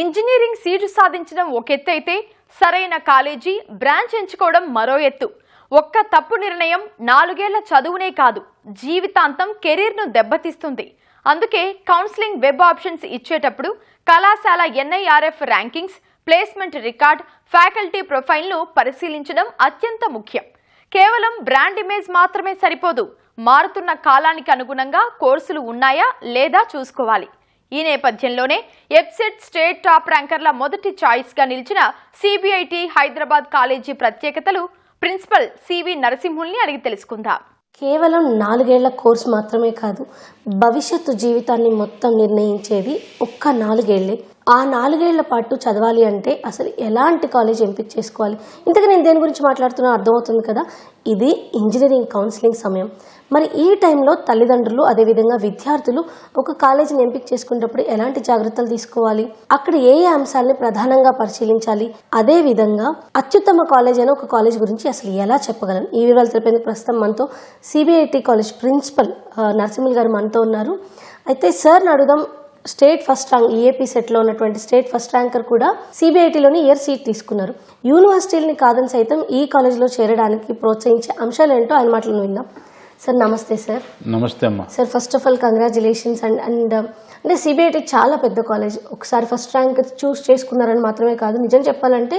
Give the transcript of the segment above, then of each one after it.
Engineering seat సాధించడం ఒక ఎత్తు అయితే సరైన కాలేజీ బ్రాంచ్ ఎంచుకోవడం మరో ఎత్తు. ఒక్క తప్పు నిర్ణయం 4 ఏళ్ల చదువునే కాదు, జీవితాంతం కెరీర్ను దెబ్బతీస్తుంది. అందుకే కౌన్సిలింగ్ వెబ్ ఆప్షన్స్ ఇచ్చేటప్పుడు కళాశాల NIRF rankings, placement record, faculty ప్రొఫైల్ను పరిశీలించడం అత్యంత ముఖ్యం. కేవలం బ్రాండ్ ఇమేజ్ మాత్రమే సరిపోదు, మారుతున్న కాలానికి అనుగుణంగా కోర్సులు ఉన్నాయా లేదా చూసుకోవాలి. ఈ నేపథ్యంలోనే ఎబ్సెట్ స్టేట్ టాప్ ర్యాంకర్ల మొదటి చాయిస్గా నిలిచిన సిబిఐటి హైదరాబాద్ కాలేజీ ప్రత్యేకతలు ప్రిన్సిపల్ సివి నరసింహుల్ని అడిగి తెలుసుకుందాం. కేవలం 4 ఏళ్ల కోర్సు మాత్రమే కాదు, భవిష్యత్తు జీవితాన్ని మొత్తం నిర్ణయించేది ఒక్క 4 ఏళ్లే. ఆ 4 ఏళ్ల పాటు చదవాలి అంటే అసలు ఎలాంటి కాలేజ్ ఎంపిక చేసుకోవాలి? ఇంతగా నేను దేని గురించి మాట్లాడుతున్నా అర్థమవుతుంది కదా. ఇది ఇంజనీరింగ్ కౌన్సిలింగ్ సమయం. మరి ఈ టైంలో తల్లిదండ్రులు అదేవిధంగా విద్యార్థులు ఒక కాలేజీని ఎంపిక చేసుకునేటప్పుడు ఎలాంటి జాగ్రత్తలు తీసుకోవాలి, అక్కడ ఏ అంశాలని ప్రధానంగా పరిశీలించాలి, అదేవిధంగా అత్యుత్తమ కాలేజ్ అయిన ఒక కాలేజ్ గురించి అసలు ఎలా చెప్పగలం, ఈ వివరాలు తెలిపేందుకు ప్రస్తుతం మనతో సిబిఐటి కాలేజ్ ప్రిన్సిపల్ నరసింహుల్ గారు మనతో ఉన్నారు. అయితే సార్ని అడుగుదాం, స్టేట్ ఫస్ట్ ర్యాంక్ ఈఏపీ సెట్లో ఉన్నటువంటి స్టేట్ ఫస్ట్ ర్యాంకర్ కూడా సిబిఐటిలోని ఇయర్ సీట్ తీసుకున్నారు. యూనివర్సిటీలని కాదని సైతం ఈ కాలేజ్లో చేరడానికి ప్రోత్సహించే అంశాలు ఏంటో ఆయన మాటలను విందాం. సార్ నమస్తే. సార్ నమస్తే అమ్మా. Sir first of all congratulations. And అంటే సిబిఐటి చాలా పెద్ద కాలేజ్, ఒకసారి ఫస్ట్ ర్యాంక్ చూస్ చేసుకున్నారని మాత్రమే కాదు, నిజం చెప్పాలంటే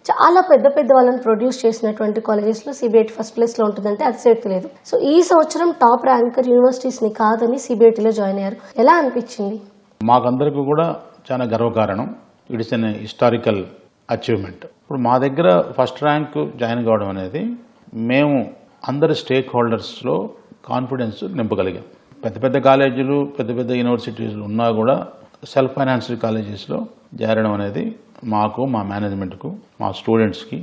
చాలా పెద్ద వాళ్ళని ప్రొడ్యూస్ చేసినటువంటి కాలేజెస్లో సిబిఐటి ఫస్ట్ ప్లేస్లో ఉంటుందంటే అతిశయోక్తి లేదు. సో ఈ సంవత్సరం టాప్ ర్యాంకర్ యూనివర్సిటీస్ని కాదని సిబిఐటిలో జాయిన్ అయ్యారు. ఎలా అనిపించింది? మాకందరికీ కూడా చాలా గర్వకారణం. It's an historical achievement. ఇప్పుడు మా దగ్గర ఫస్ట్ ర్యాంక్ జాయిన్ కావడం అనేది మేము అందరి స్టేక్ హోల్డర్స్లో కాన్ఫిడెన్స్ నింపగలిగాం. పెద్ద కాలేజీలు పెద్ద యూనివర్సిటీలు ఉన్నా కూడా సెల్ఫ్ ఫైనాన్స్డ్ కాలేజెస్లో చేరడం అనేది మాకు, మా మేనేజ్మెంట్కు, మా స్టూడెంట్స్కి,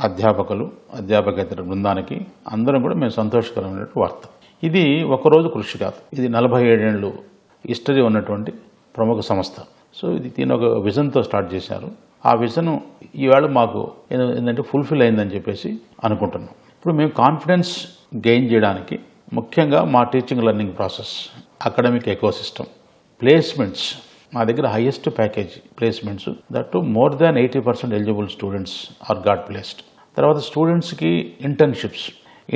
అధ్యాపకేతర బృందానికి అందరం కూడా మేము సంతోషకరమైన వార్త. ఇది ఒకరోజు కృషి కాదు, ఇది 47 ఏళ్ళు హిస్టరీ ఉన్నటువంటి ప్రముఖ సంస్థ. సో ఇది దీని ఒక విజన్తో స్టార్ట్ చేశారు. ఆ విజన్ ఈవేళ మాకు ఏంటంటే ఫుల్ఫిల్ అయిందని చెప్పేసి అనుకుంటున్నాం. ఇప్పుడు మేము కాన్ఫిడెన్స్ గెయిన్ చేయడానికి ముఖ్యంగా మా teaching learning process, academic ecosystem, placements, మా దగ్గర highest package placements, that more than 80% eligible students are got placed. తర్వాత స్టూడెంట్స్కి ఇంటర్న్షిప్స్,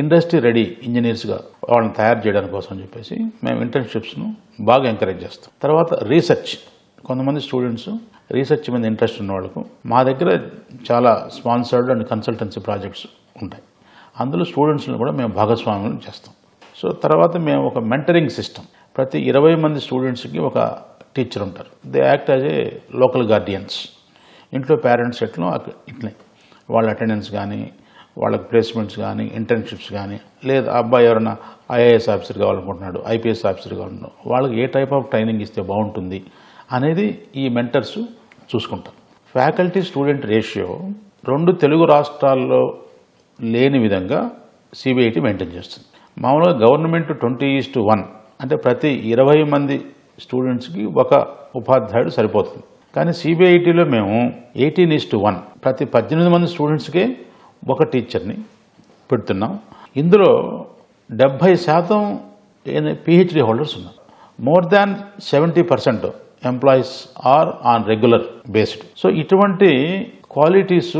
ఇండస్ట్రీ రెడీ ఇంజనీర్స్గా వాళ్ళని తయారు చేయడానికి కోసం చెప్పేసి మేము ఇంటర్న్షిప్స్ను బాగా ఎంకరేజ్ చేస్తాం. తర్వాత రీసెర్చ్, కొంతమంది స్టూడెంట్స్ రీసెర్చ్ మీద ఇంట్రెస్ట్ ఉన్న వాళ్ళకు మా దగ్గర చాలా స్పాన్సర్డ్ అండ్ కన్సల్టెన్సీ ప్రాజెక్ట్స్ ఉంటాయి. అందులో స్టూడెంట్స్ని కూడా మేము భాగస్వామ్యం చేస్తాం. సో తర్వాత మేము ఒక మెంటరింగ్ సిస్టమ్, ప్రతి 20 మంది స్టూడెంట్స్కి ఒక టీచర్ ఉంటారు. They act as a local guardians. ఇంట్లో పేరెంట్స్ ఇట్లే వాళ్ళ అటెండెన్స్ కానీ, వాళ్ళకి ప్లేస్మెంట్స్ కానీ, ఇంటర్న్షిప్స్ కానీ, లేదా అబ్బాయి ఎవరైనా ఐఏఎస్ ఆఫీసర్ కావాలనుకుంటున్నాడు, ఐపీఎస్ ఆఫీసర్ కావాలనుకుంటున్నాడు, వాళ్ళకి ఏ టైప్ ఆఫ్ ట్రైనింగ్ ఇస్తే బాగుంటుంది అనేది ఈ మెంటర్స్ చూసుకుంటారు. ఫ్యాకల్టీ స్టూడెంట్ రేషియో 2 తెలుగు రాష్ట్రాల్లో లేని విధంగా సిబిఐటి మెయింటైన్ చేస్తుంది. మామూలుగా గవర్నమెంట్ 20:1, అంటే ప్రతి 20 మంది స్టూడెంట్స్కి ఒక ఉపాధ్యాయుడు సరిపోతుంది. కానీ సిబిఐటిలో మేము 18:1, ప్రతి 18 మంది స్టూడెంట్స్కే ఒక టీచర్ని పెడుతున్నాం. ఇందులో 70% పిహెచ్డి హోల్డర్స్ ఉన్నారు. More than 70% employees are on regular based. So ఇటువంటి క్వాలిటీస్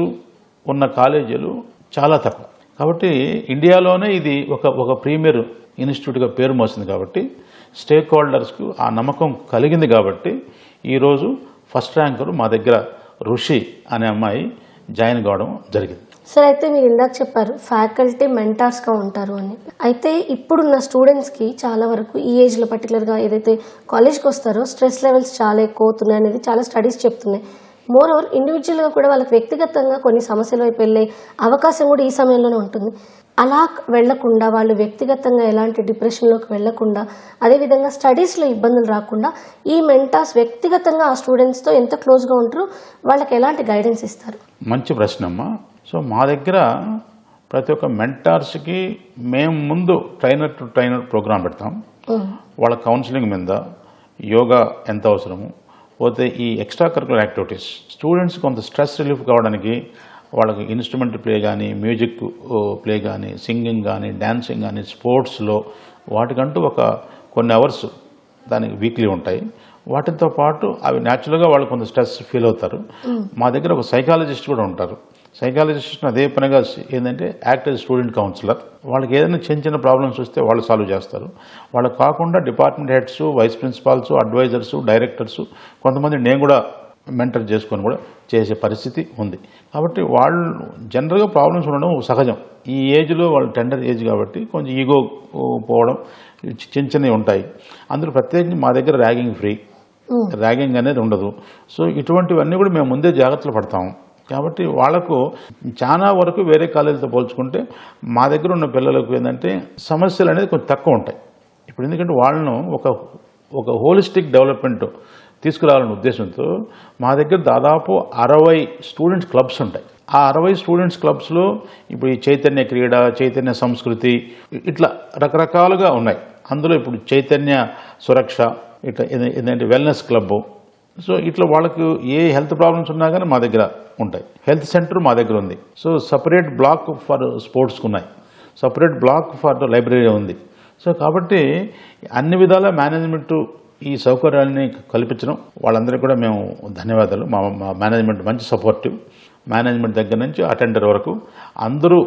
ఉన్న కాలేజీలు చాలా తక్కువ. కాబట్టి ఇండియాలోనే ఇది ఒక ప్రీమియర్ ఇన్స్టిట్యూట్గా పేరు మోసింది. కాబట్టి స్టేక్ హోల్డర్స్కు ఆ నమ్మకం కలిగింది. కాబట్టి ఈరోజు ఫస్ట్ ర్యాంకర్ మా దగ్గర ఋషి అనే అమ్మాయి జాయిన్ కావడం జరిగింది. సార్ అయితే మీరు ఇందాక చెప్పారు ఫ్యాకల్టీ మెంటార్స్గా ఉంటారు అని. అయితే ఇప్పుడున్న స్టూడెంట్స్కి చాలా వరకు ఈ ఏజ్లో పర్టికులర్గా ఏదైతే కాలేజ్కి వస్తారో స్ట్రెస్ లెవెల్స్ చాలా ఎక్కువ అవుతున్నాయి అనేది చాలా స్టడీస్ చెప్తున్నాయి. మోర్ ఓవర్ ఇండివిజువల్గా కూడా వాళ్ళకి వ్యక్తిగతంగా కొన్ని సమస్యల వైపు వెళ్ళే అవకాశం కూడా ఈ సమయంలోనే ఉంటుంది. అలా వెళ్లకుండా, వాళ్ళు వ్యక్తిగతంగా ఎలాంటి డిప్రెషన్లోకి వెళ్లకుండా, అదేవిధంగా స్టడీస్లో ఇబ్బందులు రాకుండా ఈ మెంటార్స్ వ్యక్తిగతంగా ఆ స్టూడెంట్స్తో ఎంత క్లోజ్గా ఉంటారో వాళ్ళకి ఎలాంటి గైడెన్స్ ఇస్తారు? మంచి ప్రశ్న అమ్మా. సో మా దగ్గర ప్రతి ఒక్క మెంటార్స్కి మేము ముందు ట్రైనర్ టు ట్రైనర్ ప్రోగ్రాం పెడతాం. వాళ్ళ కౌన్సిలింగ్ మీద యోగా ఎంత అవసరము, పోతే ఈ ఎక్స్ట్రా కరికులర్ యాక్టివిటీస్, స్టూడెంట్స్ కొంత స్ట్రెస్ రిలీఫ్ కావడానికి వాళ్ళకి ఇన్స్ట్రుమెంట్ ప్లే కానీ, మ్యూజిక్ ప్లే కానీ, సింగింగ్ కానీ, డ్యాన్సింగ్ కానీ, స్పోర్ట్స్లో వాటికంటూ కొన్ని అవర్స్ దానికి వీక్లీ ఉంటాయి. వాటితో పాటు అవి న్యాచురల్గా వాళ్ళు కొంత స్ట్రెస్ ఫీల్ అవుతారు. మా దగ్గర ఒక సైకాలజిస్ట్ కూడా ఉంటారు. సైకాలజిస్ట్ అదే పనిగా ఏంటంటే యాక్ట్ యాజ్ స్టూడెంట్ కౌన్సిలర్. వాళ్ళకి ఏదైనా చిన్న చిన్న ప్రాబ్లమ్స్ వస్తే వాళ్ళు సాల్వ్ చేస్తారు. వాళ్ళకు కాకుండా department heads, vice principals, advisers, directors, కొంతమంది నేను కూడా మెంటర్ చేసుకొని కూడా చేసే పరిస్థితి ఉంది. కాబట్టి వాళ్ళు జనరల్గా ప్రాబ్లమ్స్ ఉండడం సహజం. ఈ ఏజ్లో వాళ్ళు టెండర్ ఏజ్ కాబట్టి కొంచెం ఈగో పోవడం చిన్న చిన్నవి ఉంటాయి. అందులో ప్రత్యేకంగా మా దగ్గర ర్యాగింగ్ ఫ్రీ, ర్యాగింగ్ అనేది ఉండదు. సో ఇటువంటివన్నీ కూడా మేము ముందే జాగ్రత్తలు పడతాము. కాబట్టి వాళ్లకు చాలా వరకు వేరే కాలేజీతో పోల్చుకుంటే మా దగ్గర ఉన్న పిల్లలకు ఏంటంటే సమస్యలు అనేది కొంచెం తక్కువ ఉంటాయి. ఇప్పుడు ఎందుకంటే వాళ్ళను ఒక హోలిస్టిక్ డెవలప్మెంట్ తీసుకురావాలనే ఉద్దేశంతో మా దగ్గర దాదాపు 60 స్టూడెంట్స్ క్లబ్స్ ఉంటాయి. ఆ 60 స్టూడెంట్స్ క్లబ్స్లో ఇప్పుడు ఈ చైతన్య క్రీడ, చైతన్య సంస్కృతి ఇట్లా రకరకాలుగా ఉన్నాయి. అందులో ఇప్పుడు చైతన్య సురక్ష, ఇట్లా ఏంటంటే వెల్నెస్ క్లబ్. సో ఇట్లా వాళ్ళకు ఏ హెల్త్ ప్రాబ్లమ్స్ ఉన్నా కానీ మా దగ్గర ఉంటాయి. హెల్త్ సెంటర్ మా దగ్గర ఉంది. సో సపరేట్ బ్లాక్ ఫర్ స్పోర్ట్స్కి ఉన్నాయి, సపరేట్ బ్లాక్ ఫర్ లైబ్రరీ ఉంది. సో కాబట్టి అన్ని విధాల మేనేజ్మెంట్ ఈ సౌకర్యాలని కల్పించడం వాళ్ళందరికీ కూడా మేము ధన్యవాదాలు. మా మేనేజ్మెంట్ మంచి సపోర్టివ్. మేనేజ్మెంట్ దగ్గర నుంచి అటెండర్ వరకు అందరూ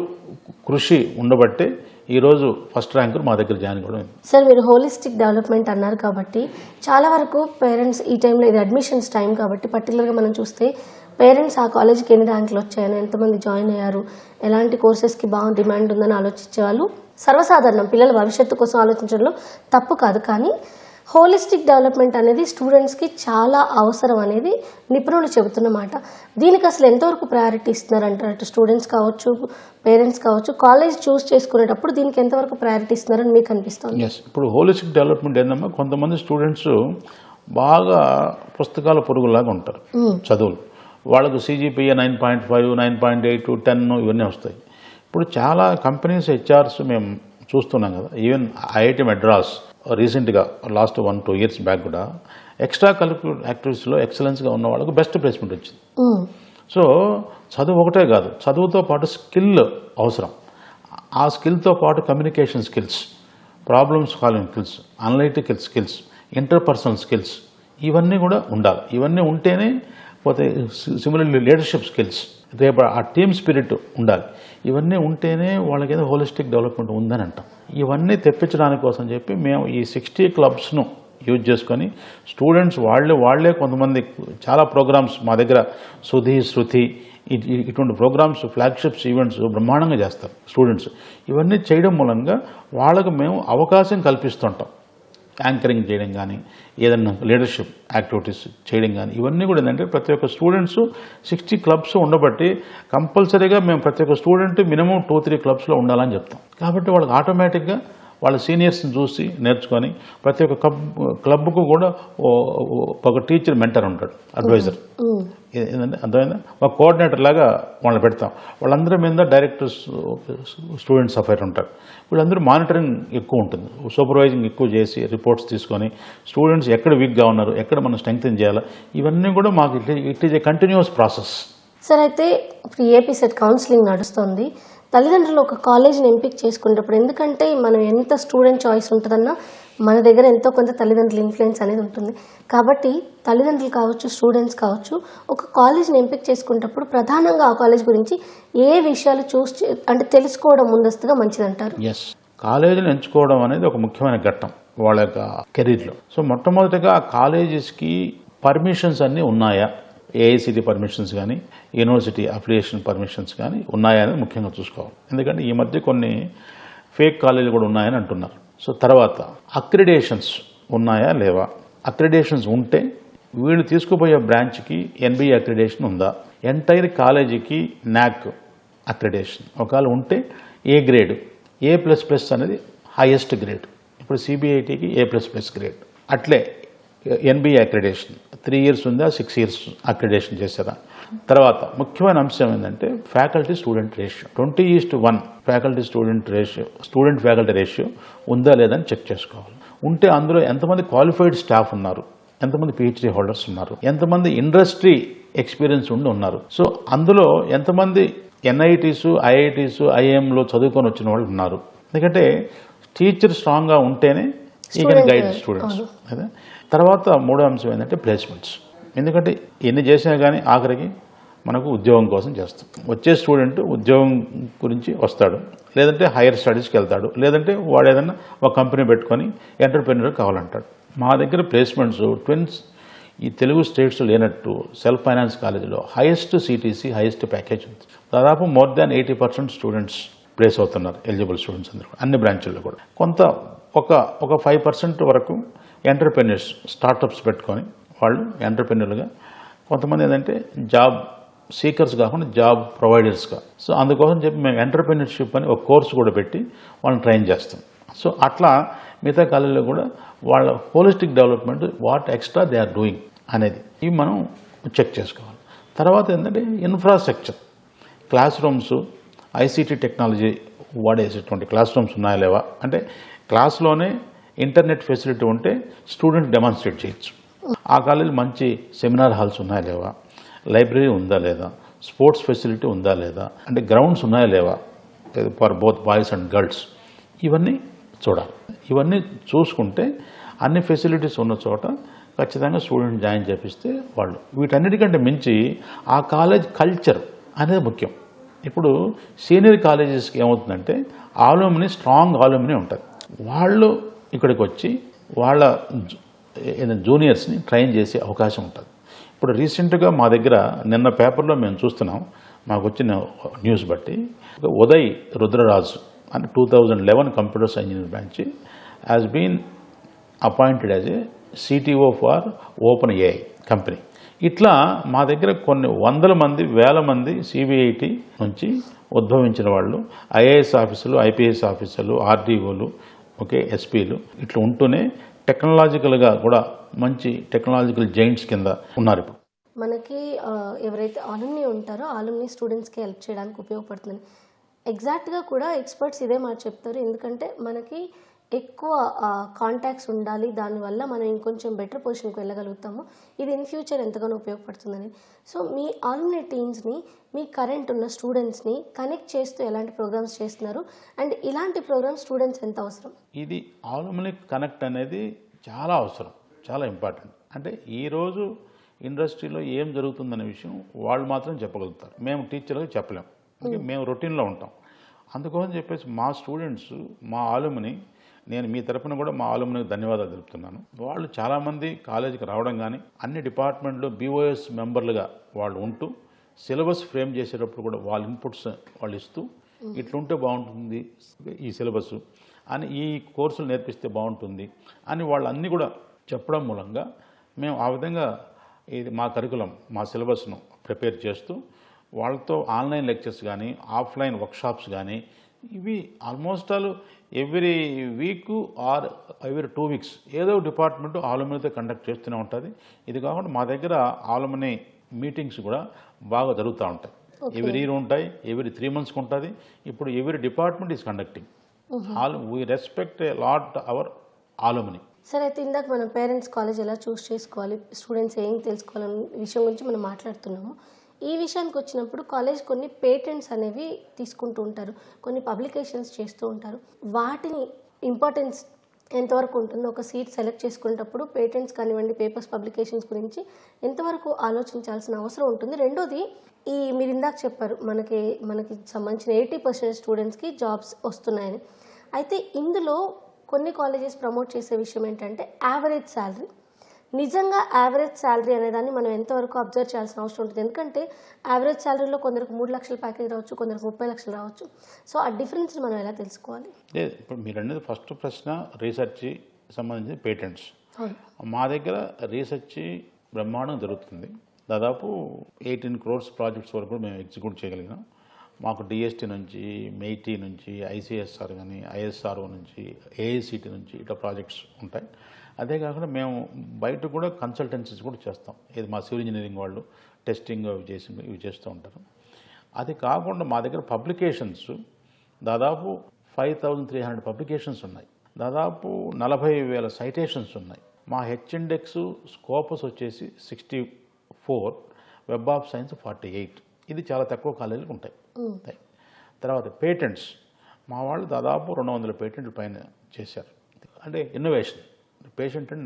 కృషి ఉండబట్టే ఈరోజు ఫస్ట్ ర్యాంకర్ మా దగ్గర జాయిన్ కూడా. సార్, మీరు హోలిస్టిక్ డెవలప్మెంట్ అన్నారు కాబట్టి చాలా వరకు పేరెంట్స్ ఈ టైంలో ఇది అడ్మిషన్స్ టైం కాబట్టి పర్టికులర్గా మనం చూస్తే పేరెంట్స్ ఆ కాలేజీకి ఎన్ని ర్యాంకులు వచ్చాయని, ఎంతమంది జాయిన్ అయ్యారు, ఎలాంటి కోర్సెస్కి బాగా డిమాండ్ ఉందని ఆలోచించే వాళ్ళు సర్వసాధారణం. పిల్లల భవిష్యత్తు కోసం ఆలోచించడంలో తప్పు కాదు. కానీ హోలిస్టిక్ డెవలప్మెంట్ అనేది స్టూడెంట్స్కి చాలా అవసరం అనేది నిపుణులు చెబుతున్నమాట. దీనికి అసలు ఎంతవరకు ప్రయారిటీ ఇస్తున్నారంటారు? అటు స్టూడెంట్స్ కావచ్చు, పేరెంట్స్ కావచ్చు, కాలేజ్ చూస్ చేసుకునేటప్పుడు దీనికి ఎంతవరకు ప్రయారిటీ ఇస్తున్నారని మీకు అనిపిస్తుంది? ఎస్, ఇప్పుడు హోలిస్టిక్ డెవలప్మెంట్ ఏంటమ్మా, కొంతమంది స్టూడెంట్స్ బాగా పుస్తకాల పొరుగులాగా ఉంటారు చదువులు. వాళ్ళకు CGPA 9.5, 9.8, 10 ఇవన్నీ వస్తాయి. ఇప్పుడు చాలా కంపెనీస్ హెచ్ఆర్స్ మేము చూస్తున్నాం కదా. ఈవెన్ IIT మెడ్రాస్ రీసెంట్గా లాస్ట్ 1-2 ఇయర్స్ బ్యాక్ కూడా ఎక్స్ట్రా కరిక్యులర్ యాక్టివిటీస్లో ఎక్సలెన్స్గా ఉన్న వాళ్ళకు బెస్ట్ ప్లేస్మెంట్ వచ్చింది. సో చదువు ఒకటే కాదు, చదువుతో పాటు స్కిల్ అవసరం. ఆ స్కిల్తో పాటు communication skills, problems solving skills, analytical skills, interpersonal skills ఇవన్నీ కూడా ఉండాలి. ఇవన్నీ ఉంటేనే పోతే సిమిలర్లీ లీడర్షిప్ స్కిల్స్, రేపు ఆ టీమ్ స్పిరిట్ ఉండాలి. ఇవన్నీ ఉంటేనే వాళ్ళకి ఏదో హోలిస్టిక్ డెవలప్మెంట్ ఉందని అంటాం. ఇవన్నీ తెప్పించడానికి కోసం చెప్పి మేము ఈ 60 క్లబ్స్ను యూజ్ చేసుకొని స్టూడెంట్స్ వాళ్ళే కొంతమంది చాలా ప్రోగ్రామ్స్ మా దగ్గర సుధి, శృతి ఇటువంటి ప్రోగ్రామ్స్, ఫ్లాగ్షిప్స్, ఈవెంట్స్ బ్రహ్మాండంగా చేస్తారు స్టూడెంట్స్. ఇవన్నీ చేయడం మూలంగా వాళ్ళకు మేము అవకాశం కల్పిస్తుంటాం. యాంకరింగ్ చేయడం కానీ, ఏదన్నా లీడర్షిప్ యాక్టివిటీస్ చేయడం కానీ, ఇవన్నీ కూడా ఏంటంటే ప్రతి ఒక్క స్టూడెంట్స్ 60 క్లబ్స్ ఉండబట్టి కంపల్సరీగా మేము ప్రతి ఒక్క స్టూడెంట్ మినిమం 2-3 క్లబ్స్లో ఉండాలని చెప్తాం. కాబట్టి వాళ్ళకి ఆటోమేటిక్గా వాళ్ళ సీనియర్స్ని చూసి నేర్చుకొని ప్రతి ఒక్క క్లబ్కు కూడా ఒక టీచర్ మెంటర్ ఉంటాడు, అడ్వైజర్. ఏంటంటే అర్థమైందా, ఒక కోఆర్డినేటర్ లాగా వాళ్ళని పెడతాం. వాళ్ళందరి మీద డైరెక్టర్స్, స్టూడెంట్స్ అఫైర్ ఉంటారు. వీళ్ళందరూ మానిటరింగ్ ఎక్కువ ఉంటుంది, సూపర్వైజింగ్ ఎక్కువ చేసి రిపోర్ట్స్ తీసుకొని స్టూడెంట్స్ ఎక్కడ వీక్గా ఉన్నారు, ఎక్కడ మనం స్ట్రెంగ్తెన్ చేయాలి, ఇవన్నీ కూడా మాకు it is a continuous process. Sir, అయితే ఇప్పుడు ఏపీ సెట్ కౌన్సిలింగ్ నడుస్తుంది. తల్లిదండ్రులు ఒక కాలేజీని ఎంపిక చేసుకునేటప్పుడు, ఎందుకంటే మనం ఎంత స్టూడెంట్ చాయిస్ ఉంటుందన్నా మన దగ్గర ఎంతో కొంత తల్లిదండ్రుల ఇన్ఫ్లుయెన్స్ అనేది ఉంటుంది. కాబట్టి తల్లిదండ్రులు కావచ్చు, స్టూడెంట్స్ కావచ్చు, ఒక కాలేజీని ఎంపిక చేసుకునేటప్పుడు ప్రధానంగా ఆ కాలేజ్ గురించి ఏ విషయాలు అంటే తెలుసుకోవడం ముందస్తుగా మంచిదంటారు? ఎస్, కాలేజీని ఎంచుకోవడం అనేది ఒక ముఖ్యమైన ఘట్టం వాళ్ళ యొక్క కెరీర్లో. సో మొట్టమొదటిగా ఆ కాలేజెస్కి పర్మిషన్స్ అన్నీ ఉన్నాయా, AICTE పర్మిషన్స్ కానీ, యూనివర్సిటీ అఫిలియేషన్ పర్మిషన్స్ కానీ ఉన్నాయా అనేది ముఖ్యంగా చూసుకోవాలి. ఎందుకంటే ఈ మధ్య కొన్ని ఫేక్ కాలేజీలు కూడా ఉన్నాయని అంటున్నారు. సో తర్వాత అక్రిడేషన్స్ ఉన్నాయా లేవా, అక్రిడేషన్స్ ఉంటే వీళ్ళు తీసుకుపోయే బ్రాంచ్కి NBA అక్రిడేషన్ ఉందా, ఎంటైర్ కాలేజీకి NAC అక్రిడేషన్ ఒకవేళ ఉంటే ఏ గ్రేడ్, A++ అనేది హైయెస్ట్ గ్రేడ్. ఇప్పుడు CBITకి A++ గ్రేడ్. అట్లే NBA అక్రిడేషన్ 3 ఇయర్స్ ఉందా, 6 ఇయర్స్ అక్రిడేషన్ చేశారా. తర్వాత ముఖ్యమైన అంశం ఏంటంటే faculty student ratio 20:1 faculty student ratio, student faculty ratio ఉందా లేదని చెక్ చేసుకోవాలి. ఉంటే అందులో ఎంతమంది క్వాలిఫైడ్ స్టాఫ్ ఉన్నారు, ఎంతమంది PhD హోల్డర్స్ ఉన్నారు, ఎంతమంది ఇండస్ట్రీ ఎక్స్పీరియన్స్ ఉన్నారు. సో అందులో ఎంతమంది NITs, IITs, IIMలో చదువుకొని వచ్చిన వాళ్ళు ఉన్నారు. ఎందుకంటే టీచర్ స్ట్రాంగ్గా ఉంటేనే ఈ కెన్ గైడ్ స్టూడెంట్స్. తర్వాత మూడో అంశం ఏంటంటే ప్లేస్మెంట్స్. ఎందుకంటే ఎన్ని చేసినా కానీ ఆఖరికి మనకు ఉద్యోగం కోసం చేస్తాం. వచ్చే స్టూడెంట్ ఉద్యోగం గురించి వస్తాడు, లేదంటే హైయర్ స్టడీస్కి వెళ్తాడు, లేదంటే వాడు ఏదైనా ఒక కంపెనీ పెట్టుకొని ఎంటర్ప్రెన్యూర్ కావాలంటాడు. మా దగ్గర ప్లేస్మెంట్స్ ట్విన్స్ ఈ తెలుగు స్టేట్స్ లేనట్టు సెల్ఫ్ ఫైనాన్స్ కాలేజీలో హైయెస్ట్ సిటీసీ హైయెస్ట్ ప్యాకేజ్ ఉంది. దాదాపు మోర్ దాన్ 80% స్టూడెంట్స్ ప్లేస్ అవుతున్నారు, ఎలిజిబుల్ స్టూడెంట్స్ అందరూ అన్ని బ్రాంచుల్లో కూడా. కొంత ఒక 5% వరకు ఎంటర్ప్రెన్యూర్స్ స్టార్టప్స్ పెట్టుకొని వాళ్ళు ఎంటర్ప్రెన్యూర్గా, కొంతమంది ఏంటంటే జాబ్ సీకర్స్ కాకుండా జాబ్ ప్రొవైడర్స్గా. సో అందుకోసం చెప్పి మేము ఎంటర్ప్రెన్యూర్షిప్ అని ఒక కోర్సు కూడా పెట్టి వాళ్ళని ట్రైన్ చేస్తాం. సో అట్లా మిగతా కాలేజీలో కూడా వాళ్ళ holistic development what extra they are doing అనేది ఇవి మనం చెక్ చేసుకోవాలి. తర్వాత ఏంటంటే infrastructure, class rooms, ICT technology వాడేసేటువంటి క్లాస్ రూమ్స్ ఉన్నాయా లేవా, అంటే క్లాస్లోనే ఇంటర్నెట్ ఫెసిలిటీ ఉంటే స్టూడెంట్ డెమాన్స్ట్రేట్ చేయొచ్చు. ఆ కాలేజీలో మంచి సెమినార్ హాల్స్ ఉన్నాయా లేవా, లైబ్రరీ ఉందా లేదా, స్పోర్ట్స్ ఫెసిలిటీ ఉందా లేదా, అంటే గ్రౌండ్స్ ఉన్నాయా లేవా for both boys and girls, ఇవన్నీ చూడాలి. ఇవన్నీ చూసుకుంటే అన్ని ఫెసిలిటీస్ ఉన్న చోట ఖచ్చితంగా స్టూడెంట్ జాయిన్ చేపిస్తే వాళ్ళు, వీటన్నిటికంటే మించి ఆ కాలేజ్ కల్చర్ అనేది ముఖ్యం. ఇప్పుడు సీనియర్ కాలేజెస్కి ఏమవుతుందంటే ఆలుమిని, స్ట్రాంగ్ ఆలుమిని ఉంటుంది. వాళ్ళు ఇక్కడికి వచ్చి వాళ్ళ జూనియర్స్ని ట్రైన్ చేసే అవకాశం ఉంటుంది. ఇప్పుడు రీసెంట్గా మా దగ్గర నిన్న పేపర్లో మేము చూస్తున్నాం, మాకు వచ్చిన న్యూస్ బట్టి ఉదయ్ రుద్రరాజు అని 2011 computer science engineering branch has been appointed as a CTO for Open AI company. ఇట్లా మా దగ్గర కొన్ని వందల మంది, వేల మంది సిబిఐటి నుంచి ఉద్భవించిన వాళ్ళు, ఐఏఎస్ ఆఫీసర్లు, ఐపీఎస్ ఆఫీసర్లు, ఆర్డీఓలు, ఓకే, ఎస్పీలు ఇట్లా ఉంటూనే టెక్నాలజికల్గా కూడా మంచి టెక్నాలజికల్ జైంట్స్ కింద ఉన్నారు. ఇప్పుడు మనకి ఎవరైతే ఆలుమ్ని ఉంటారో ఆలుమ్ని స్టూడెంట్స్కి హెల్ప్ చేయడానికి ఉపయోగపడుతుంది. ఎగ్జాక్ట్గా కూడా ఎక్స్పర్ట్స్ ఇదే మాట చెప్తారు. ఎందుకంటే మనకి ఎక్కువ కాంటాక్ట్స్ ఉండాలి, దానివల్ల మనం ఇంకొంచెం బెటర్ పొజిషన్కి వెళ్ళగలుగుతాము. ఇది ఇన్ ఫ్యూచర్ ఎంతగానో ఉపయోగపడుతుందని. సో మీ ఆలుమ్ని టీమ్స్ని, మీ కరెంట్ ఉన్న స్టూడెంట్స్ని కనెక్ట్ చేస్తూ ఎలాంటి ప్రోగ్రామ్స్ చేస్తున్నారు, అండ్ ఇలాంటి ప్రోగ్రామ్స్ స్టూడెంట్స్ ఎంత అవసరం? ఇది ఆలుమ్ని కనెక్ట్ అనేది చాలా అవసరం, చాలా ఇంపార్టెంట్. అంటే ఈరోజు ఇండస్ట్రీలో ఏం జరుగుతుందనే విషయం వాళ్ళు మాత్రం చెప్పగలుగుతారు, మేము టీచర్లకు చెప్పలేం. మేము రొటీన్లో ఉంటాం. అందుకోసం చెప్పేసి మా స్టూడెంట్స్, మా ఆలుమ్ని, నేను మీ తరపున కూడా మా ఆలుమ్నికి ధన్యవాదాలు తెలుపుతున్నాను. వాళ్ళు చాలామంది కాలేజీకి రావడం కానీ, అన్ని డిపార్ట్మెంట్లో బీఓఎస్ మెంబర్లుగా వాళ్ళు ఉంటూ సిలబస్ ఫ్రేమ్ చేసేటప్పుడు కూడా వాళ్ళ ఇన్పుట్స్ వాళ్ళు ఇస్తూ, ఇట్లుంటే బాగుంటుంది ఈ సిలబస్ అని, ఈ కోర్సులు నేర్పిస్తే బాగుంటుంది అని వాళ్ళన్నీ కూడా చెప్పడం మూలంగా మేము ఆ విధంగా ఇది మా కరికులం, మా సిలబస్ను ప్రిపేర్ చేస్తూ వాళ్ళతో ఆన్లైన్ లెక్చర్స్ కానీ, ఆఫ్లైన్ వర్క్షాప్స్ కానీ, ఇవి almost all every week or every 2 weeks ఏదో డిపార్ట్మెంట్ ఆలుమినితో కండక్ట్ చేస్తూనే ఉంటుంది. ఇది కాకుండా మా దగ్గర ఆలుమిని మీటింగ్స్ కూడా బాగా జరుగుతూ ఉంటాయి. ఎవ్రీ ఇయర్ ఉంటాయి, ఎవ్రీ 3 monthsకి ఉంటుంది. ఇప్పుడు every department is conducting. We respect a lot our alumni. సరే, అయితే ఇందాక మనం పేరెంట్స్ కాలేజ్ ఎలా చూస్ చేసుకోవాలి, స్టూడెంట్స్ ఏం తెలుసుకోవాలనే విషయం గురించి మనం మాట్లాడుతున్నాము. ఈ విషయానికి వచ్చినప్పుడు కాలేజ్ కొన్ని పేటెంట్స్ అనేవి తీసుకుంటూ ఉంటారు, కొన్ని పబ్లికేషన్స్ చేస్తూ ఉంటారు. వాటిని ఇంపార్టెన్స్ ఎంతవరకు ఉంటుందో, ఒక సీట్ సెలెక్ట్ చేసుకునేటప్పుడు పేటెంట్స్ కానివ్వండి, పేపర్స్ పబ్లికేషన్స్ గురించి ఎంతవరకు ఆలోచించాల్సిన అవసరం ఉంటుంది? రెండోది, ఈ మీరు ఇందాక చెప్పారు మనకి సంబంధించిన 80% స్టూడెంట్స్కి జాబ్స్ వస్తున్నాయని. అయితే ఇందులో కొన్ని కాలేజెస్ ప్రమోట్ చేసే విషయం ఏంటంటే యావరేజ్ శాలరీ. నిజంగా యావరేజ్ శాలరీ అనేదాన్ని మనం ఎంతవరకు అబ్జర్వ్ చేయాల్సిన అవసరం ఉంటుంది? ఎందుకంటే యావరేజ్ శాలరీలో కొందరికి 3 లక్షల ప్యాకేజ్ రావచ్చు, కొందరికి 30 లక్షలు రావచ్చు. సో ఆ డిఫరెన్స్ని మనం ఎలా తెలుసుకోవాలి? లేదు, ఇప్పుడు మీరు అనేది ఫస్ట్ ప్రశ్న రీసెర్చ్ సంబంధించి పేటెంట్స్. మా దగ్గర రీసెర్చ్ బ్రహ్మాండం జరుగుతుంది. దాదాపు 18 crores ప్రాజెక్ట్స్ వరకు మేము ఎగ్జిక్యూట్ చేయగలిగినాం. మాకు డిఎస్టీ నుంచి, మెయిటీ నుంచి, ఐసిఎస్ఆర్ కానీ, ఐఎస్ఆర్ఓ నుంచి, ఏఐసిటీ నుంచి ఇట్లా ప్రాజెక్ట్స్ ఉంటాయి. అదే కాకుండా మేము బయట కూడా కన్సల్టెన్సీస్ కూడా చేస్తాం. ఇది మా సివిల్ ఇంజనీరింగ్ వాళ్ళు టెస్టింగ్ ఇవి చేస్తూ ఉంటారు. అది కాకుండా మా దగ్గర పబ్లికేషన్స్ దాదాపు 5,300 పబ్లికేషన్స్ ఉన్నాయి. దాదాపు 40,000 సైటేషన్స్ ఉన్నాయి. మా హెచ్ ఇండెక్స్ స్కోపస్ వచ్చేసి 64, వెబ్ ఆఫ్ సైన్స్ 48. ఇది చాలా తక్కువ కాలేజీలు ఉంటాయి. తర్వాత పేటెంట్స్ మా వాళ్ళు దాదాపు 200 పేటెంట్లు పైన చేశారు. అంటే ఇన్నోవేషన్, పేటెంట్ అంటే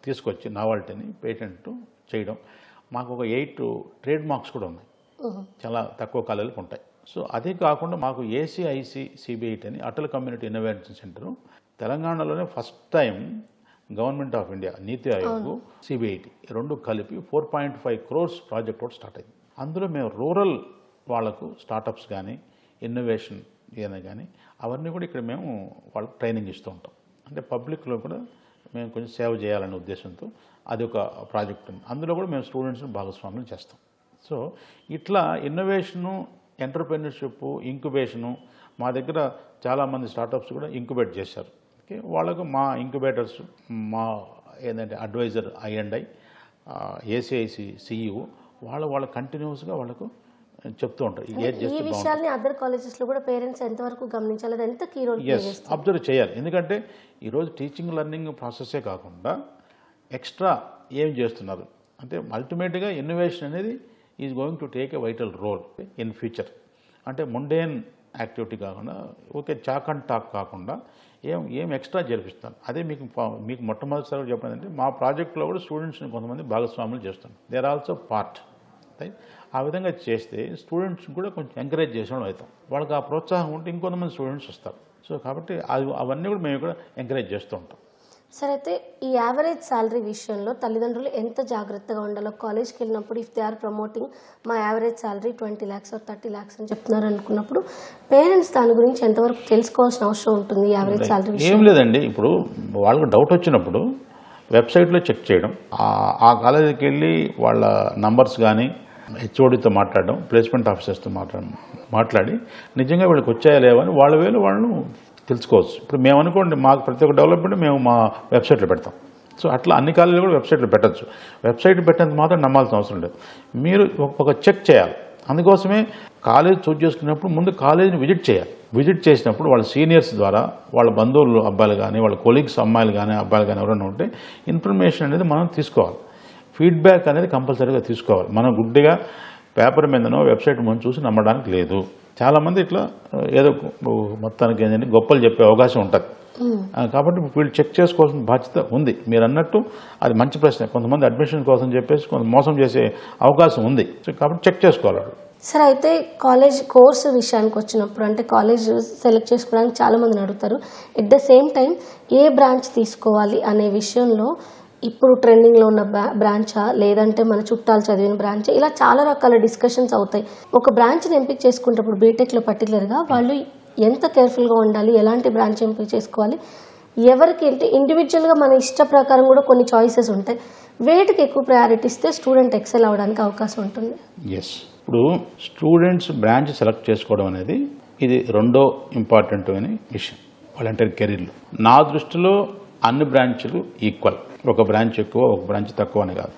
తీసుకొచ్చి నావాలిటీని పేటెంట్ చేయడం. మాకు ఒక 8 ట్రేడ్ మార్క్స్ కూడా ఉన్నాయి, చాలా తక్కువ కాలాలకు ఉంటాయి. సో అదే కాకుండా మాకు ఏసీఐసి సిబిఐటి అని అటల్ కమ్యూనిటీ ఇన్నోవేషన్ సెంటర్ తెలంగాణలోనే first time government of India, NITI Aayog, CBIT రెండు కలిపి 4.5 crores ప్రాజెక్ట్ కూడా స్టార్ట్ అయింది. అందులో మేము రూరల్ వాళ్లకు స్టార్టప్స్ కానీ ఇన్నోవేషన్ ఏదైనా కానీ అవన్నీ కూడా ఇక్కడ మేము వాళ్ళకి ట్రైనింగ్ ఇస్తూ ఉంటాం. అంటే పబ్లిక్లో కూడా మేము కొంచెం సేవ చేయాలనే ఉద్దేశంతో అది ఒక ప్రాజెక్ట్ ఉంది. అందులో కూడా మేము స్టూడెంట్స్ని భాగస్వామ్యం చేస్తాం. సో ఇట్లా ఇన్నోవేషను, ఎంటర్‌ప్రెన్యూర్‌షిప్, ఇంక్యుబేషను మా దగ్గర చాలామంది స్టార్టప్స్ కూడా ఇంక్యుబేట్ చేశారు. ఓకే, వాళ్ళకు మా ఇంక్యుబేటర్స్, మా ఏంటంటే అడ్వైజర్ ఐ&ఐ, ఏసీఐసి సిఇఓ వాళ్ళ కంటిన్యూస్గా వాళ్ళకు చెప్తూ ఉంటారు. ఈ విషయాల్ని అదర్ కాలేజెస్లో కూడా పేరెంట్స్ ఎంతవరకు గమనించాలి, అది ఎంత కీ రోల్ ప్లే చేస్తుంది? అబ్జర్వ్ చేయాలి. ఎందుకంటే ఈరోజు టీచింగ్ లెర్నింగ్ ప్రాసెస్సే కాకుండా ఎక్స్ట్రా ఏం చేస్తున్నారు అంటే అల్టిమేట్గా ఇన్నోవేషన్ అనేది is going to take a vital role in future. అంటే ముండేన్ యాక్టివిటీ కాకుండా ఓకే చాక్ అండ్ టాక్ కాకుండా ఏం ఎక్స్ట్రా జరిపిస్తాను. అదే మీకు మొట్టమొదటిసారి చెప్పినదంటే మా ప్రాజెక్ట్లో కూడా స్టూడెంట్స్ని కొంతమంది భాగస్వాములు చేస్తాను. They are also part. ఆ విధంగా చేస్తే స్టూడెంట్స్ కూడా కొంచెం ఎంకరేజ్ చేసేవాళ్ళు అవుతాం. వాళ్ళకి ఆ ప్రోత్సాహం ఉంటే ఇంకొంతమంది స్టూడెంట్స్ వస్తారు. సో కాబట్టి అవన్నీ కూడా మేము కూడా ఎంకరేజ్ చేస్తూ ఉంటాం. సరే, అయితే ఈ యావరేజ్ శాలరీ విషయంలో తల్లిదండ్రులు ఎంత జాగ్రత్తగా ఉండాలో, కాలేజ్కి వెళ్ళినప్పుడు ఇఫ్ దే ఆర్ ప్రమోటింగ్ మా average salary 20 lakhs or 30 lakhs అని చెప్తున్నారు అనుకున్నప్పుడు పేరెంట్స్ దాని గురించి ఎంతవరకు తెలుసుకోవాల్సిన అవసరం ఉంటుంది? యావరేజ్ శాలరీ ఏం లేదండి, ఇప్పుడు వాళ్ళకు డౌట్ వచ్చినప్పుడు వెబ్సైట్లో చెక్ చేయడం, ఆ కాలేజీకి వెళ్ళి వాళ్ళ నంబర్స్ కానీ హెచ్ఓడితో మాట్లాడడం, ప్లేస్మెంట్ ఆఫీసర్స్తో మాట్లాడి నిజంగా వీళ్ళకి వచ్చాయా లేవని వాళ్ళ వేలు వాళ్ళు తెలుసుకోవచ్చు. ఇప్పుడు మేము అనుకోండి, మాకు ప్రతి ఒక్క డెవలప్మెంట్ మేము మా వెబ్సైట్లో పెడతాం. సో అట్లా అన్ని కాలేజీలు కూడా వెబ్సైట్లో పెట్టచ్చు. వెబ్సైట్ పెట్టేంత మాత్రం నమ్మాల్సిన అవసరం లేదు. మీరు ఒక చెక్ చేయాలి. అందుకోసమే కాలేజ్ చూజ్ చేసుకున్నప్పుడు ముందు కాలేజీని విజిట్ చేయాలి. విజిట్ చేసినప్పుడు వాళ్ళ సీనియర్స్ ద్వారా, వాళ్ళ బంధువులు అబ్బాయిలు కానీ, వాళ్ళ కొలీగ్స్ అమ్మాయిలు కానీ అబ్బాయిలు కానీ ఎవరైనా ఉంటే ఇన్ఫర్మేషన్ అనేది మనం తీసుకోవాలి. ఫీడ్బ్యాక్ అనేది కంపల్సరీగా తీసుకోవాలి. మనం గుడ్డిగా పేపర్ మీదనో వెబ్సైట్ మనం చూసి నమ్మడానికి లేదు. చాలామంది ఇట్లా ఏదో మొత్తానికి ఏంటంటే గొప్పలు చెప్పే అవకాశం ఉంటుంది. కాబట్టి వీళ్ళు చెక్ చేసుకోవాల్సిన బాధ్యత ఉంది. మీరు అన్నట్టు అది మంచి ప్రశ్న. కొంతమంది అడ్మిషన్ కోసం చెప్పేసి కొంత మోసం చేసే అవకాశం ఉంది. కాబట్టి చెక్ చేసుకోవాలి. సరే, అయితే కాలేజ్ కోర్సు విషయానికి వచ్చినప్పుడు అంటే కాలేజ్ సెలెక్ట్ చేసుకోవడానికి చాలామందిని అడుగుతారు. At the same time A branch తీసుకోవాలి అనే విషయంలో ఇప్పుడు ట్రెండింగ్లో ఉన్న బ్రాంచా లేదంటే మన చుట్టాలు చదివిన బ్రాంచా, ఇలా చాలా రకాల డిస్కషన్స్ అవుతాయి. ఒక బ్రాంచ్ని ఎంపిక చేసుకున్నప్పుడు బీటెక్లో పర్టికులర్గా వాళ్ళు ఎంత కేర్ఫుల్గా ఉండాలి, ఎలాంటి బ్రాంచ్ ఎంపిక చేసుకోవాలి, ఎవరికి అంటే ఇండివిజువల్గా మన ఇష్ట ప్రకారం కూడా కొన్ని చాయిసెస్ ఉంటాయి. వేటికి ఎక్కువ ప్రయారిటీ ఇస్తే స్టూడెంట్ ఎక్సెల్ అవ్వడానికి అవకాశం ఉంటుంది? ఎస్, ఇప్పుడు స్టూడెంట్స్ బ్రాంచ్ సెలెక్ట్ చేసుకోవడం అనేది ఇది రెండో ఇంపార్టెంట్ అనే విషయం వాళ్ళ ఎంటైర్ కెరీర్లో. నా దృష్టిలో అన్ని బ్రాంచ్లు ఈక్వల్. ఒక బ్రాంచ్ ఎక్కువ, ఒక బ్రాంచ్ తక్కువ అని కాదు.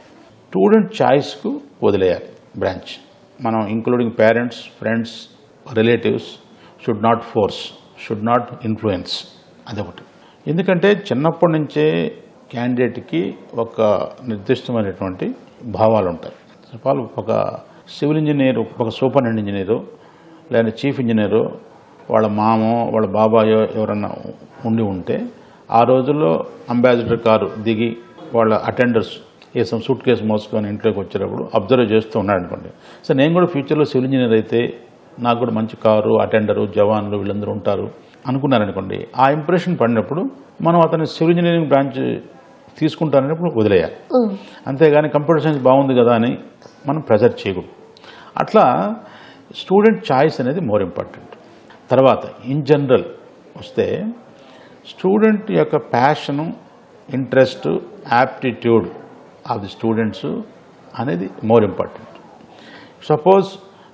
స్టూడెంట్ చాయిస్కు వదిలేయాలి బ్రాంచ్. మనం including parents, friends, relatives should not force, should not influence. అదొకటి. ఎందుకంటే చిన్నప్పటి నుంచే క్యాండిడేట్కి ఒక నిర్దిష్టమైనటువంటి భావాలు ఉంటాయి. వాళ్ళు ఒక సివిల్ ఇంజనీర్, ఒక సూపరింటెండెంట్ ఇంజనీరు లేదా చీఫ్ ఇంజనీరు వాళ్ళ మామో వాళ్ళ బాబాయో ఎవరన్నా ఉంటే ఆ రోజుల్లో అంబాసిడర్ కారు దిగి వాళ్ళ అటెండర్స్ వేసాం సూట్ కేసు మోసుకొని ఇంట్లోకి వచ్చేటప్పుడు అబ్జర్వ్ చేస్తూ ఉన్నాడు అనుకోండి. సో నేను కూడా ఫ్యూచర్లో సివిల్ ఇంజనీర్ అయితే నాకు కూడా మంచి కారు, అటెండరు, జవాన్లు వీళ్ళందరూ ఉంటారు అనుకున్నారనుకోండి. ఆ ఇంప్రెషన్ పడినప్పుడు మనం అతని సివిల్ ఇంజనీరింగ్ బ్రాంచ్ తీసుకుంటానప్పుడు వదిలేయాలి. అంతేగాని కంప్యూటర్ సైన్స్ బాగుంది కదా అని మనం ప్రెజర్ చేయకూడదు. అట్లా స్టూడెంట్ చాయిస్ అనేది మోర్ ఇంపార్టెంట్. తర్వాత ఇన్ జనరల్ వస్తే స్టూడెంట్ యొక్క passion, interest, aptitude of the students అనేది మోర్ ఇంపార్టెంట్. సపోజ్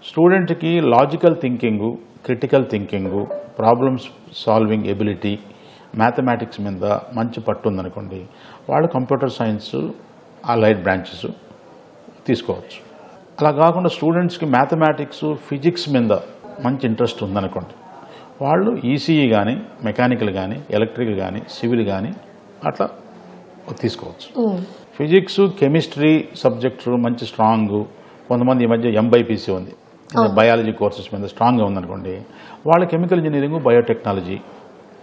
స్టూడెంట్కి logical thinking, critical thinking, problems solving ability, mathematics మీద మంచి పట్టు ఉందనుకోండి, వాళ్ళు కంప్యూటర్ సైన్స్ ఆ లైట్ బ్రాంచెస్ తీసుకోవచ్చు. అలా కాకుండా స్టూడెంట్స్కి మ్యాథమెటిక్స్, ఫిజిక్స్ మీద మంచి ఇంట్రెస్ట్ ఉందనుకోండి, వాళ్ళు ఈసీఈ కానీ, మెకానికల్ కానీ, ఎలక్ట్రికల్ కానీ, సివిల్ కానీ అట్లా తీసుకోవచ్చు. ఫిజిక్స్, కెమిస్ట్రీ సబ్జెక్ట్స్ మంచి స్ట్రాంగ్, కొంతమంది ఈ మధ్య ఎంబైపీసీ ఉంది, బయాలజీ కోర్సెస్ మీద స్ట్రాంగ్గా ఉందనుకోండి, వాళ్ళు కెమికల్ ఇంజనీరింగ్, బయోటెక్నాలజీ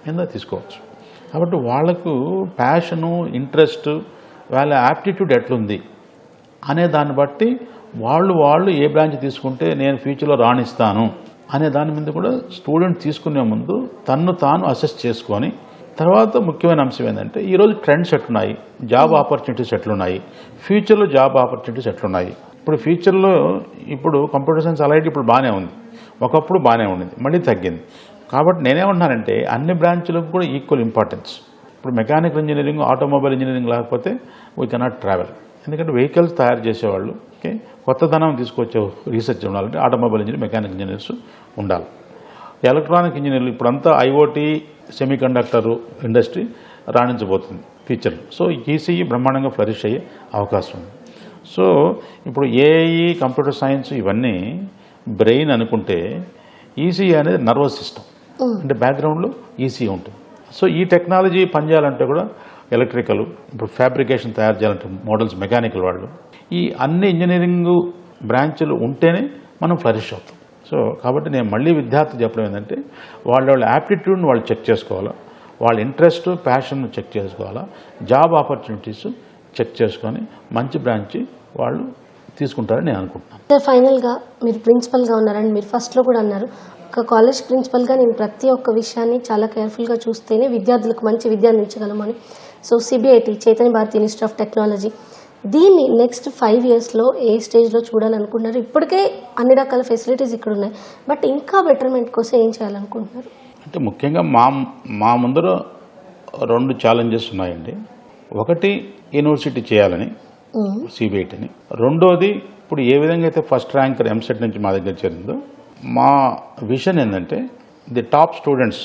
మీద తీసుకోవచ్చు. కాబట్టి వాళ్ళకు ప్యాషను, ఇంట్రెస్ట్, వాళ్ళ యాప్టిట్యూడ్ ఎట్లుంది అనే దాన్ని బట్టి వాళ్ళు ఏ బ్రాంచ్ తీసుకుంటే నేను ఫ్యూచర్లో రాణిస్తాను అనే దాని మీద కూడా స్టూడెంట్ తీసుకునే ముందు తన్ను తాను అసెస్ చేసుకొని, తర్వాత ముఖ్యమైన అంశం ఏంటంటే ఈరోజు ట్రెండ్స్ ఎట్లున్నాయి, జాబ్ ఆపర్చునిటీస్ ఎట్లున్నాయి, ఫ్యూచర్లో జాబ్ ఆపర్చునిటీస్ ఎట్లున్నాయి. ఇప్పుడు ఫ్యూచర్లో ఇప్పుడు కంప్యూటర్ సైన్స్ అలాంటి ఇప్పుడు బాగానే ఉంది, ఒకప్పుడు బాగానే ఉండింది, మళ్ళీ తగ్గింది. కాబట్టి నేనేమంటున్నానంటే అన్ని బ్రాంచ్లకు కూడా ఈక్వల్ ఇంపార్టెన్స్. ఇప్పుడు మెకానికల్ ఇంజనీరింగ్, ఆటోమొబైల్ ఇంజనీరింగ్ లేకపోతే వీ కెనాట్ ట్రావెల్. ఎందుకంటే వెహికల్స్ తయారు చేసేవాళ్ళు, ఓకే, కొత్తదనం తీసుకొచ్చే రీసెర్చ్ ఉండాలంటే ఆటోమొబైల్ ఇంజనీర్, మెకానికల్ ఇంజనీర్స్ ఉండాలి. ఎలక్ట్రానిక్ ఇంజనీర్లు ఇప్పుడంతా ఐఓటీ, సెమీ కండక్టర్ ఇండస్ట్రీ రాణించబోతుంది ఫ్యూచర్లో. సో ఈసీఈ బ్రహ్మాండంగా ఫ్లరిష్ అయ్యే అవకాశం ఉంది. సో ఇప్పుడు ఏఐ, కంప్యూటర్ సైన్స్ ఇవన్నీ బ్రెయిన్ అనుకుంటే ఈసీఈ అనేది నర్వస్ సిస్టమ్, అంటే బ్యాక్గ్రౌండ్లో ఈసీఈ ఉంటుంది. సో ఈ టెక్నాలజీ పనిచేయాలంటే కూడా ఎలక్ట్రికల్, ఇప్పుడు ఫ్యాబ్రికేషన్ తయారు చేయాలంటే మోడల్స్, మెకానికల్ వాళ్ళు, ఈ అన్ని ఇంజనీరింగ్ బ్రాంచ్లు ఉంటేనే మనం ఫ్లరిష్ అవుతాం. సో కాబట్టి నేను మళ్ళీ విద్యార్థి చెప్పడం ఏంటంటే వాళ్ళ యాప్టిట్యూడ్ని వాళ్ళు చెక్ చేసుకోవాలా, వాళ్ళ ఇంట్రెస్ట్, ప్యాషన్ చెక్ చేసుకోవాలా, జాబ్ ఆపర్చునిటీస్ చెక్ చేసుకొని మంచి బ్రాంచ్ వాళ్ళు తీసుకుంటారని నేను అనుకుంటున్నాను. సార్, ఫైనల్గా మీరు ప్రిన్సిపల్గా ఉన్నారని మీరు ఫస్ట్లో కూడా అన్నారు. ఒక కాలేజ్ ప్రిన్సిపల్గా నేను ప్రతి ఒక్క విషయాన్ని చాలా కేర్ఫుల్గా చూస్తేనే విద్యార్థులకు మంచి విద్య అందించగలమని. So CBIT, Chaitanya Bharathi institute of technology, దీన్ని నెక్స్ట్ 5 yearsలో ఏ స్టేజ్లో చూడాలనుకుంటున్నారు? ఇప్పటికే అన్ని రకాల ఫెసిలిటీస్ ఇక్కడ ఉన్నాయి, బట్ ఇంకా బెటర్మెంట్ కోసం ఏం చేయాలనుకుంటున్నారు? అంటే ముఖ్యంగా మా ముందర 2 ఛాలెంజెస్ ఉన్నాయండి. ఒకటి యూనివర్సిటీ చేయాలని సిబిఐటిని, రెండోది ఇప్పుడు ఏ విధంగా అయితే ఫస్ట్ ర్యాంకర్ ఎంసెట్ నుంచి మా దగ్గర చేరిందో, మా విజన్ ఏంటంటే the top students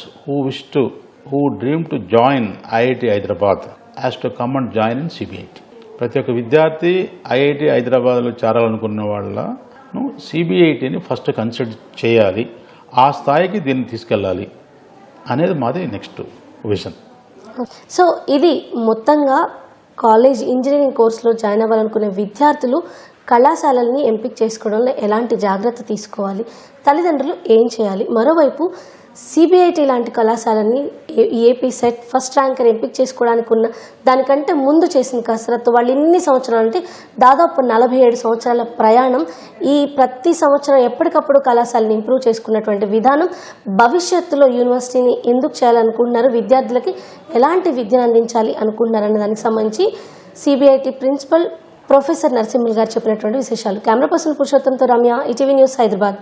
who dream to join IIT Hyderabad has to come and join in CBIT. ప్రతి ఒక్క విద్యార్థి ఐఐటి హైదరాబాద్లో చేరాలనుకున్న వాళ్ళను సిబిఐటిని ఫస్ట్ కన్సిడర్ చేయాలి, ఆ స్థాయికి దీన్ని తీసుకెళ్ళాలి అనేది మాది నెక్స్ట్ విజన్. సో ఇది మొత్తంగా కాలేజ్ ఇంజనీరింగ్ కోర్సులో జాయిన్ అవ్వాలనుకునే విద్యార్థులు కళాశాలల్ని ఎంపిక చేసుకోవడంలో ఎలాంటి జాగ్రత్త తీసుకోవాలి, తల్లిదండ్రులు ఏం చేయాలి, మరోవైపు సిబిఐటి లాంటి కళాశాలని ఏపీ సెట్ ఫస్ట్ ర్యాంకర్ ఎంపిక చేసుకోవడానికి ఉన్న దానికంటే ముందు చేసిన కసరత్తు, వాళ్ళు ఇన్ని సంవత్సరాలు అంటే దాదాపు 47 సంవత్సరాల ప్రయాణం, ఈ ప్రతి సంవత్సరం ఎప్పటికప్పుడు కళాశాలని ఇంప్రూవ్ చేసుకున్నటువంటి విధానం, భవిష్యత్తులో యూనివర్సిటీని ఎందుకు చేయాలనుకుంటున్నారు, విద్యార్థులకి ఎలాంటి విద్యను అందించాలి అనుకుంటున్నారన్న దానికి సంబంధించి CBIT principal professor Narasimhulu garu చెప్పినటువంటి విశేషాలు. కెమెరా పర్సన్ పురుషోత్తంతో రమ్య, ఈటీవీ న్యూస్, హైదరాబాద్.